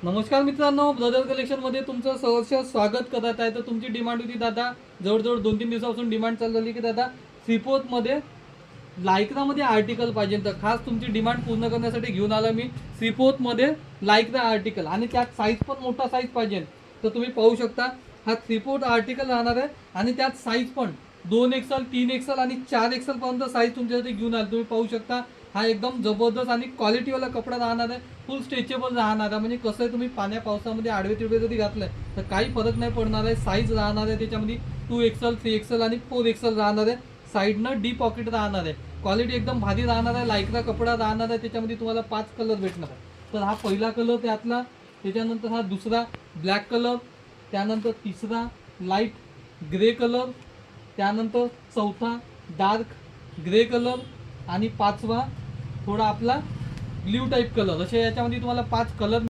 नमस्कार मित्रांनो, ब्रदर कलेक्शनमध्ये तुमचं सहर्ष स्वागत करत आहे. तर तुमची डिमांड होती दादा, जवळजवळ 2-3 दिवसापासून डिमांड चालू झाली की दादा सीपोतमध्ये लायक्रामध्ये आर्टिकल पाहिजे. तर खास तुमची डिमांड पूर्ण करण्यासाठी घेऊन आलो मी सीपोतमध्ये लायक्रा आर्टिकल, आणि त्यात साईज पण मोठा साईज पाहिजे. तर तुम्ही पाहू शकता हा सीपोत आर्टिकल राहणार आहे, आणि त्यात साईज पण 2XL, 3XL आणि 4XL पर्यंत साईज तुमच्यासाठी घेऊन आलो. तुम्ही पाहू शकता हा एकदम जबरदस्त आणि क्वालिटीवाला कपडा राहणार आहे. फुल स्ट्रेचेबल राहणार आहे. म्हणजे कसं आहे, तुम्ही पाण्या पावसामध्ये आडवे तिडवे जरी घातलंय तर काही फरक नाही पडणार आहे. साईज राहणार आहे त्याच्यामध्ये 2XL, 3XL आणि 4XL राहणार आहे. साईडनं डी पॉकेट राहणार आहे. क्वालिटी एकदम भारी राहणार आहे. लायक्रा कपडा राहणार आहे. त्याच्यामध्ये तुम्हाला 5 कलर भेटणार आहे. तर हा पहिला कलर त्यातला, त्याच्यानंतर हा दुसरा ब्लॅक कलर, त्यानंतर तिसरा लाईट ग्रे कलर, त्यानंतर चौथा डार्क ग्रे कलर, आणि पाचवा थोडा आपला ब्ल्यू टाईप कलर. असे याच्यामध्ये तुम्हाला 5 कलर